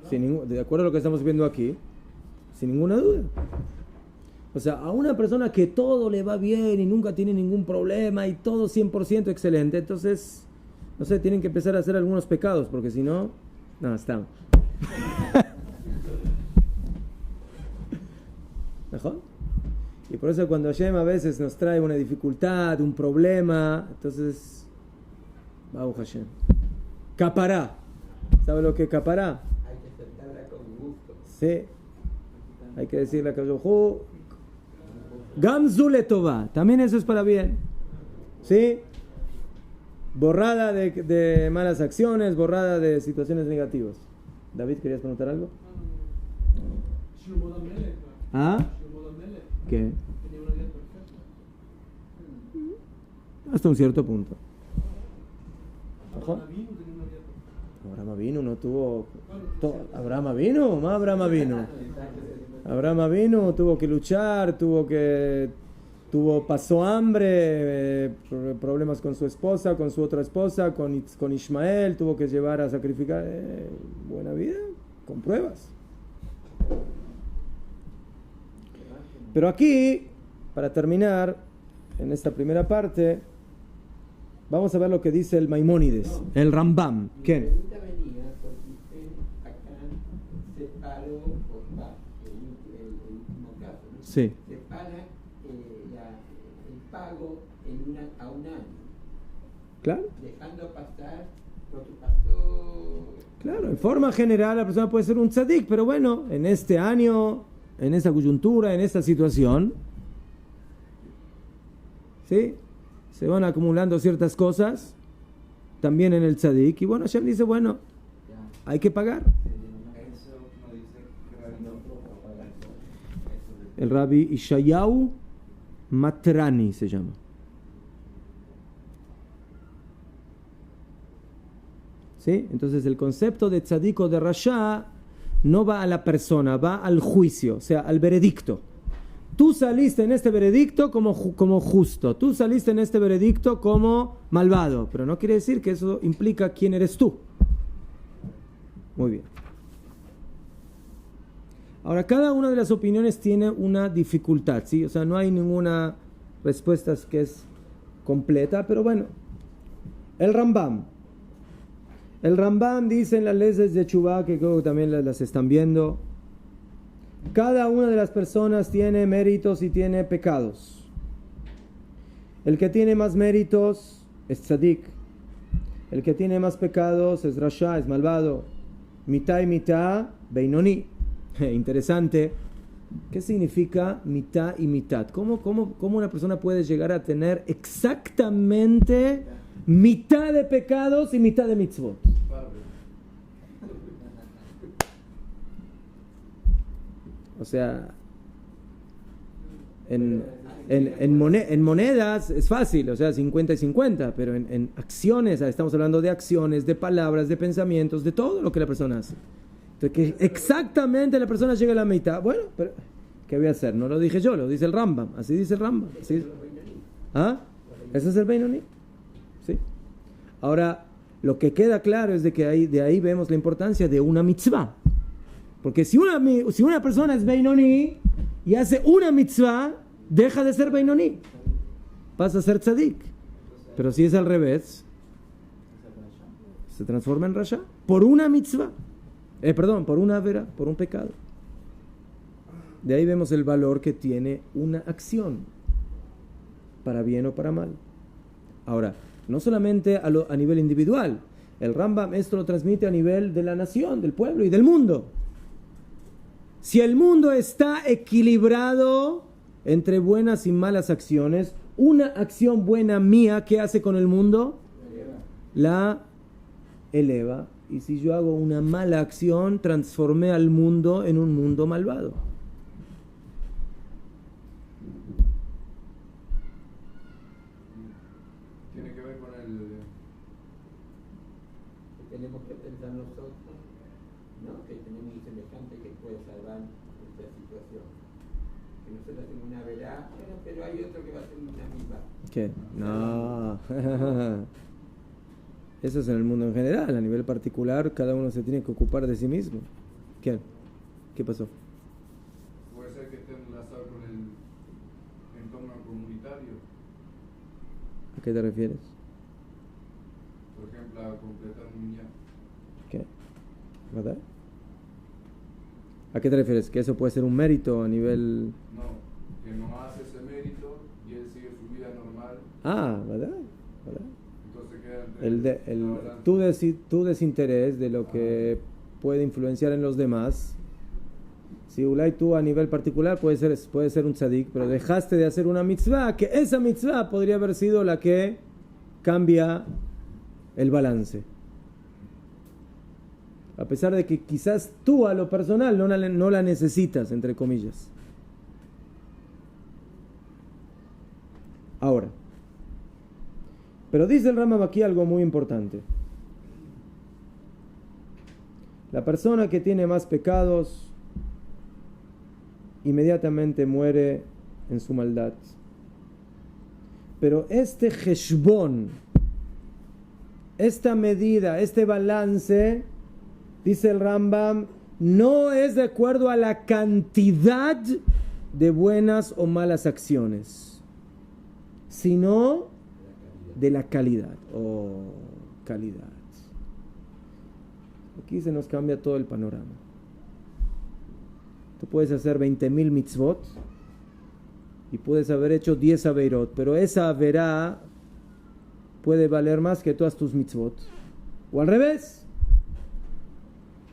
[SPEAKER 2] De acuerdo a lo que estamos viendo aquí, sin ninguna duda. O sea, a una persona que todo le va bien y nunca tiene ningún problema y todo 100% excelente, entonces, no sé, tienen que empezar a hacer algunos pecados, porque si no, estamos. ¿Mejor? Y por eso cuando Hashem a veces nos trae una dificultad, un problema, entonces, Baruch Hashem. Capará. ¿Sabe lo que es capará?
[SPEAKER 5] Hay que aceptarla con gusto.
[SPEAKER 2] Sí. Hay que decirle a Kadosh Gamzu letová. También eso es para bien. ¿Sí? Borrada de malas acciones, borrada de situaciones negativas. David, ¿querías preguntar algo? ¿Ah?
[SPEAKER 4] Shlomo Amelech
[SPEAKER 2] ¿Qué?
[SPEAKER 4] tenía una vida perfecta.
[SPEAKER 2] Hasta un cierto punto.
[SPEAKER 4] Abraham Avinu tenía una vida perfecta.
[SPEAKER 2] Abraham Avinu no tuvo... ¿Abraham Avinu? Más Abraham Avinu. Abraham Avinu tuvo que luchar, pasó hambre, problemas con su esposa, con su otra esposa, con Ismael, tuvo que llevar a sacrificar. Buena vida, con pruebas. Pero aquí, para terminar, en esta primera parte, vamos a ver lo que dice el Maimónides, el Rambam.
[SPEAKER 5] Mi
[SPEAKER 2] ¿Quién?
[SPEAKER 5] pregunta venía porque usted acá separó, el último caso, ¿no?
[SPEAKER 2] Sí.
[SPEAKER 5] Separa el pago a un año,
[SPEAKER 2] Claro.
[SPEAKER 5] dejando pasar lo que pasó.
[SPEAKER 2] Claro, en forma general la persona puede ser un tzadik, pero bueno, en este año, en esta coyuntura, en esta situación, ¿sí? Se van acumulando ciertas cosas, también en el tzadik, y bueno, Hashem dice, bueno, hay que pagar.
[SPEAKER 6] Eso no dice que Rabbi no puede pagar.
[SPEAKER 2] El Rabbi Ishayahu Matrani se llama. ¿Sí? Entonces el concepto de tzadik o de rasha no va a la persona, va al juicio, o sea, al veredicto. Tú saliste en este veredicto como justo, tú saliste en este veredicto como malvado, pero no quiere decir que eso implica quién eres tú. Muy bien. Ahora, cada una de las opiniones tiene una dificultad, ¿sí? O sea, no hay ninguna respuesta que es completa, pero bueno. El Rambam dice en las leyes de Teshuvah, que creo que también las están viendo, cada una de las personas tiene méritos y tiene pecados. El que tiene más méritos es tzadik. El que tiene más pecados es rasha, es malvado. Mitá y mitá, beinoni. Interesante. ¿Qué significa mitá y mitad? ¿Cómo una persona puede llegar a tener exactamente mitad de pecados y mitad de mitzvot? O sea, en monedas es fácil, o sea, 50 y 50, pero en acciones, estamos hablando de acciones, de palabras, de pensamientos, de todo lo que la persona hace. Entonces, que exactamente la persona llega a la mitad. Bueno, pero ¿qué voy a hacer? No lo dije yo, lo dice el Rambam. Así dice el Rambam. ¿Sí? ¿Ah? ¿Ese es el Beinoni? Sí. Ahora, lo que queda claro es de que de ahí vemos la importancia de una mitzvah. Porque si una persona es Beinoni y hace una mitzvah, deja de ser Beinoni. Pasa a ser tzadik. Pero si es al revés, se transforma en rasha por una mitzvah. Por una vera, por un pecado. De ahí vemos el valor que tiene una acción, para bien o para mal. Ahora, no solamente a nivel individual, el Rambam esto lo transmite a nivel de la nación, del pueblo y del mundo. Si el mundo está equilibrado entre buenas y malas acciones, una acción buena mía, ¿qué hace con el mundo? La eleva. Y si yo hago una mala acción, transformé al mundo en un mundo malvado.
[SPEAKER 3] Tiene que ver con
[SPEAKER 5] Que tenemos que pensar nosotros, ¿no? Que tenemos un semejante que puede salvar nuestra situación. Que nosotros hacemos una verá, pero hay otro que va a hacer una misma.
[SPEAKER 2] ¿Qué? No. Eso es en el mundo en general. A nivel particular, cada uno se tiene que ocupar de sí mismo. ¿Qué? ¿Qué pasó?
[SPEAKER 3] puede ser que esté enlazado con el entorno comunitario.
[SPEAKER 2] ¿A qué te refieres?
[SPEAKER 3] Por ejemplo, a completar un día.
[SPEAKER 2] ¿Qué? ¿Verdad? ¿A qué te refieres? ¿Que eso puede ser un mérito a nivel...?
[SPEAKER 3] No, que no hace ese mérito y él sigue su vida normal.
[SPEAKER 2] Ah, ¿verdad? ¿Verdad?
[SPEAKER 3] Entonces queda entre
[SPEAKER 2] Tu desinterés de lo que puede influenciar en los demás. Si Ulay tú a nivel particular puede ser un tzadik, pero dejaste de hacer una mitzvah, que esa mitzvah podría haber sido la que cambia el balance. A pesar de que quizás tú a lo personal no la necesitas, entre comillas. Ahora, pero dice el Rambam aquí algo muy importante. La persona que tiene más pecados inmediatamente muere en su maldad. Pero este Heshbon, esta medida, este balance, dice el Rambam, no es de acuerdo a la cantidad de buenas o malas acciones, sino de la calidad. Calidad. Aquí se nos cambia todo el panorama. Tú puedes hacer 20,000 mitzvot y puedes haber hecho 10 averot, pero esa averá puede valer más que todas tus mitzvot. O al revés.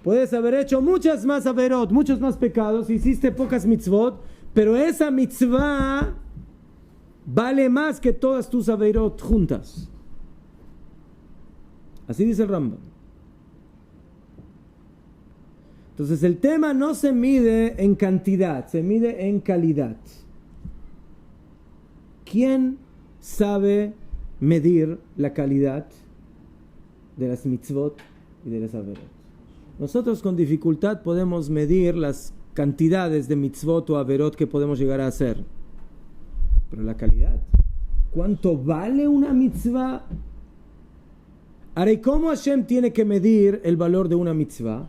[SPEAKER 2] Puedes haber hecho muchas más averot, muchos más pecados, hiciste pocas mitzvot, pero esa mitzvah vale más que todas tus averot juntas. Así dice el Rambam. Entonces el tema no se mide en cantidad, se mide en calidad. ¿Quién sabe medir la calidad de las mitzvot y de las averot? Nosotros con dificultad podemos medir las cantidades de mitzvot o averot que podemos llegar a hacer. Pero la calidad, ¿cuánto vale una mitzvah? Ahora, ¿cómo Hashem tiene que medir el valor de una mitzvah?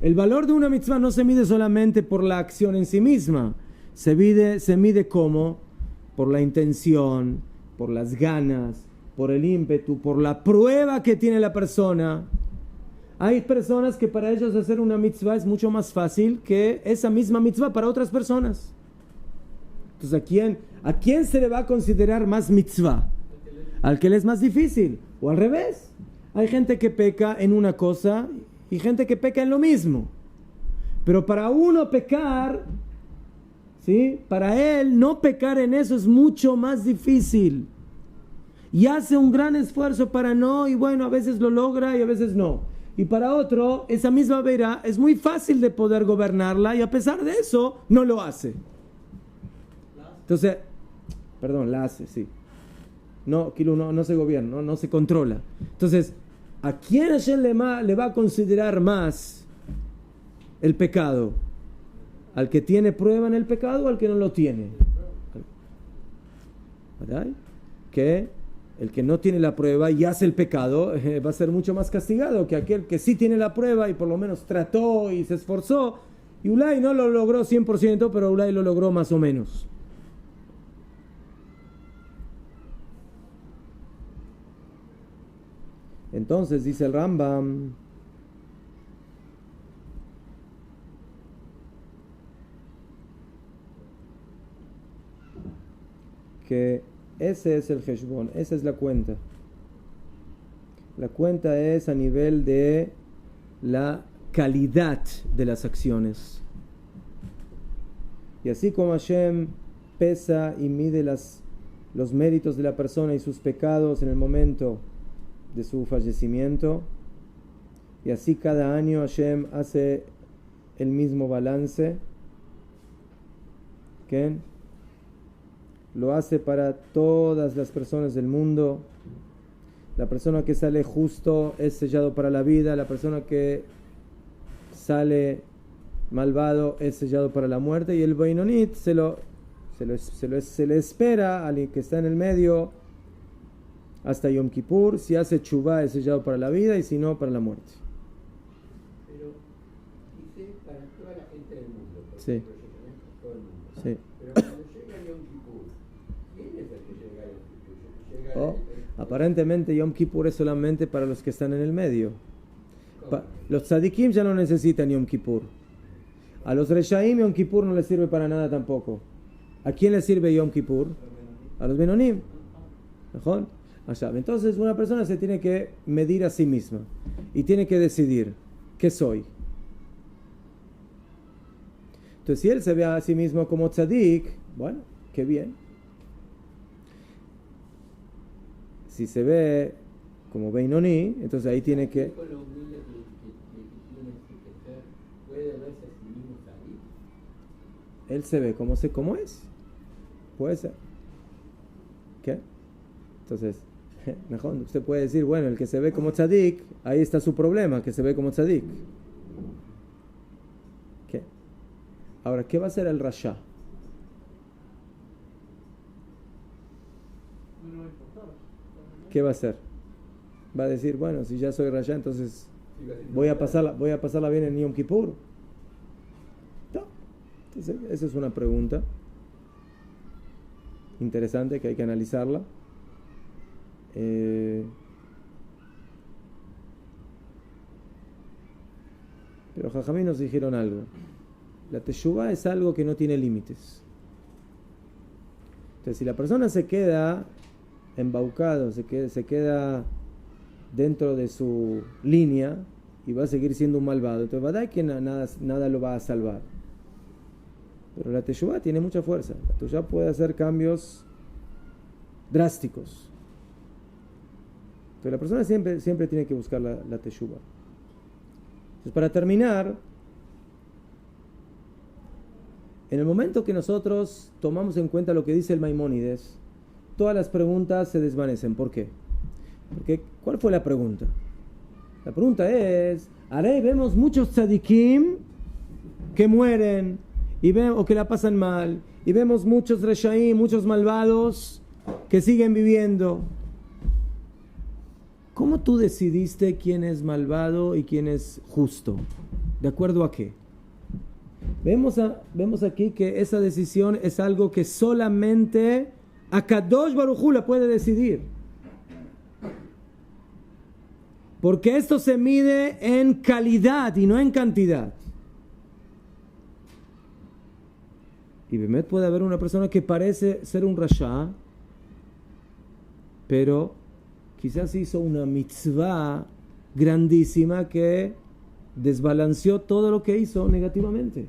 [SPEAKER 2] El valor de una mitzvah no se mide solamente por la acción en sí misma. Se mide ¿cómo? Por la intención, por las ganas, por el ímpetu, por la prueba que tiene la persona. Hay personas que para ellos hacer una mitzvah es mucho más fácil que esa misma mitzvah para otras personas. Entonces, ¿a quién se le va a considerar más mitzvah? Al que le es más difícil. O al revés. Hay gente que peca en una cosa y gente que peca en lo mismo. Pero para uno pecar, ¿sí? Para él no pecar en eso es mucho más difícil. Y hace un gran esfuerzo para no, y bueno, a veces lo logra y a veces no. Y para otro, esa misma vera es muy fácil de poder gobernarla y a pesar de eso, no lo hace. Entonces, la hace, sí. No se gobierna, no se controla. Entonces, ¿a quién Hashem le va a considerar más el pecado? ¿Al que tiene prueba en el pecado o al que no lo tiene? ¿Verdad? Que el que no tiene la prueba y hace el pecado va a ser mucho más castigado que aquel que sí tiene la prueba y por lo menos trató y se esforzó. Y Ulay no lo logró 100%, pero Ulay lo logró más o menos. Entonces dice el Rambam que ese es el Heshbon, esa es la cuenta. La cuenta es a nivel de la calidad de las acciones. Y así como Hashem pesa y mide los méritos de la persona y sus pecados en el momento de su fallecimiento, y así cada año Hashem hace el mismo balance, ¿qué? Lo hace para todas las personas del mundo. La persona que sale justo es sellado para la vida, la persona que sale malvado es sellado para la muerte, y el Beinonit se le espera al que está en el medio hasta Yom Kippur. Si hace Teshuvá es sellado para la vida y si no, para la muerte.
[SPEAKER 5] Pero dice para toda la gente del mundo.
[SPEAKER 2] Sí.
[SPEAKER 5] Todo el mundo.
[SPEAKER 2] Sí.
[SPEAKER 5] Pero cuando llega Yom Kippur, ¿quién es el que llega a Yom Kippur?
[SPEAKER 2] Aparentemente Yom Kippur es solamente para los que están en el medio. Los tzadikim ya no necesitan Yom Kippur. A los reshaim Yom Kippur no les sirve para nada tampoco. ¿A quién les sirve Yom Kippur? A los benonim. ¿Mejor? Entonces una persona se tiene que medir a sí misma y tiene que decidir ¿qué soy? Entonces si él se ve a sí mismo como tzadik, bueno, qué bien. Si se ve como Beinoni, entonces ahí tiene que...
[SPEAKER 5] Con lo humilde que tiene que ser, ¿puede verse a sí mismo tzadik?
[SPEAKER 2] Él se ve como es. Puede ser. ¿Qué? Entonces, mejor usted puede decir, bueno, el que se ve como tzadik, ahí está su problema, que se ve como tzadik. ¿Qué? Ahora, ¿qué va a hacer el rasha?
[SPEAKER 4] No va a importar.
[SPEAKER 2] ¿Qué va a hacer? Va a decir, bueno, si ya soy rasha, entonces voy a pasarla bien en Yom Kippur. No. Entonces, esa es una pregunta interesante que hay que analizarla. Pero Jajamí nos dijeron algo. La teshuvá es algo que no tiene límites. Entonces, si la persona se queda embaucado, se queda dentro de su línea y va a seguir siendo un malvado, entonces va a dar que nada lo va a salvar. Pero la teshuvá tiene mucha fuerza. La teshuvá puede hacer cambios drásticos. Entonces la persona siempre tiene que buscar la teshuvá. Entonces, para terminar, en el momento que nosotros tomamos en cuenta lo que dice el Maimónides, todas las preguntas se desvanecen. ¿Por qué? Porque, ¿cuál fue la pregunta? La pregunta es, vemos muchos tzadikim que mueren o que la pasan mal, y vemos muchos reshaim, muchos malvados que siguen viviendo. ¿Cómo tú decidiste quién es malvado y quién es justo? ¿De acuerdo a qué? Vemos aquí que esa decisión es algo que solamente Akadosh Baruj Hu la puede decidir. Porque esto se mide en calidad y no en cantidad. Y Bemet puede haber una persona que parece ser un rasha, pero quizás hizo una mitzvah grandísima que desbalanceó todo lo que hizo negativamente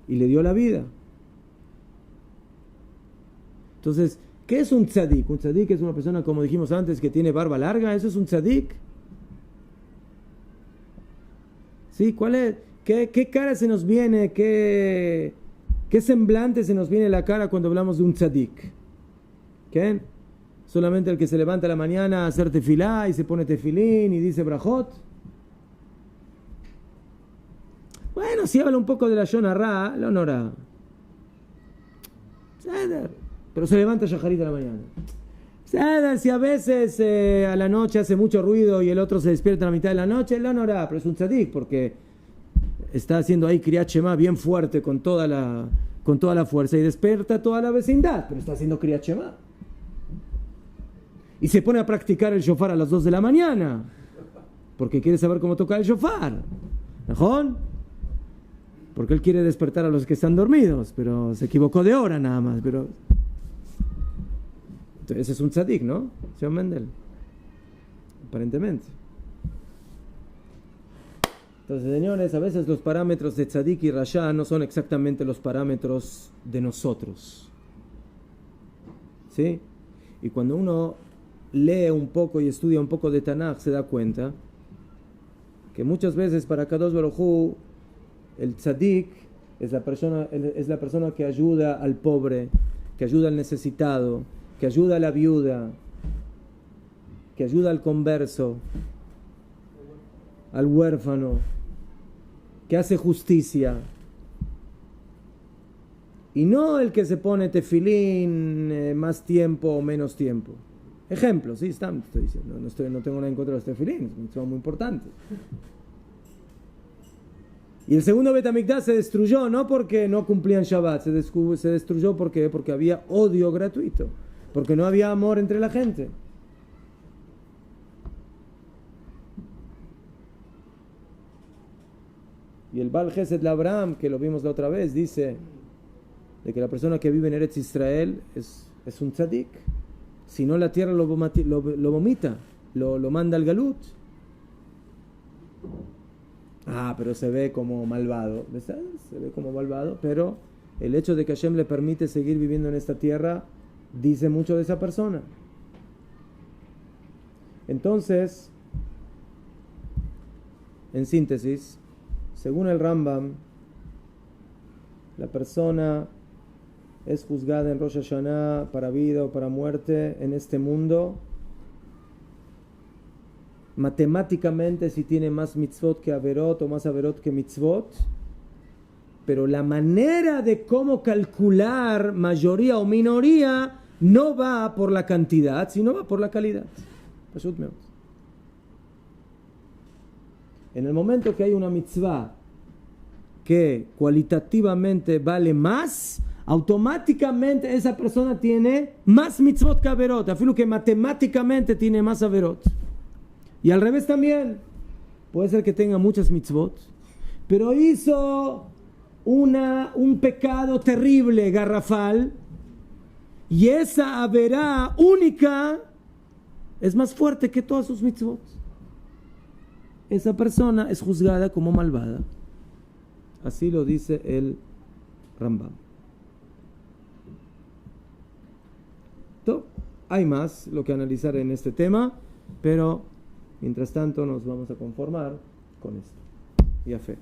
[SPEAKER 2] y le dio la vida. Entonces, ¿qué es un tzadik? Un tzadik es una persona, como dijimos antes, que tiene barba larga. ¿Eso es un tzadik? ¿Sí? ¿Cuál es? ¿Qué cara se nos viene? ¿Qué semblante se nos viene a la cara cuando hablamos de un tzadik? ¿Qué? ¿Solamente el que se levanta a la mañana a hacer tefilá y se pone tefilín y dice brajot? Bueno, si habla un poco de la Yonah Ra, lo honora. Pero se levanta shaharit a la mañana. Si a veces a la noche hace mucho ruido y el otro se despierta a la mitad de la noche, lo honora, pero es un tzadik porque está haciendo ahí Kriyat Shema bien fuerte con toda la fuerza y despierta toda la vecindad, pero está haciendo Kriyat Shema. Y se pone a practicar el shofar a las 2 de la mañana porque quiere saber cómo tocar el shofar. ¿Mejor? Porque él quiere despertar a los que están dormidos, pero se equivocó de hora nada más. Pero entonces, ese es un tzadik, ¿no? Señor Mendel. Aparentemente. Entonces, señores, a veces los parámetros de tzadik y rasha no son exactamente los parámetros de nosotros. ¿Sí? Y cuando uno lee un poco y estudia un poco de Tanaj, se da cuenta que muchas veces para Kadosh Baruj Hu, el tzadik es la persona que ayuda al pobre, que ayuda al necesitado, que ayuda a la viuda, que ayuda al converso, al huérfano, que hace justicia. Y no el que se pone tefilín más tiempo o menos tiempo. Ejemplo, sí, estoy diciendo, no tengo nada en contra de los tefilín, son muy importantes. Y el segundo Bet HaMikdash se destruyó no porque no cumplían Shabbat, se destruyó porque había odio gratuito, porque no había amor entre la gente. Y el Baal Gesed Abraham, que lo vimos la otra vez, dice de que la persona que vive en Eretz Israel es un tzadik. Si no, la tierra lo vomita, lo manda al galut. Pero se ve como malvado. Se ve como malvado, pero el hecho de que Hashem le permite seguir viviendo en esta tierra dice mucho de esa persona. Entonces, en síntesis, según el Rambam, la persona es juzgada en Rosh Hashanah para vida o para muerte en este mundo, matemáticamente si tiene más mitzvot que averot o más averot que mitzvot, pero la manera de cómo calcular mayoría o minoría no va por la cantidad, sino va por la calidad. En el momento que hay una mitzvah que cualitativamente vale más, automáticamente esa persona tiene más mitzvot que averot, afirmo que matemáticamente tiene más averot. Y al revés también, puede ser que tenga muchas mitzvot, pero hizo un pecado terrible, garrafal, y esa averá única es más fuerte que todas sus mitzvot. Esa persona es juzgada como malvada. Así lo dice el Rambam. Hay más lo que analizar en este tema, pero mientras tanto nos vamos a conformar con esto. Ya fe.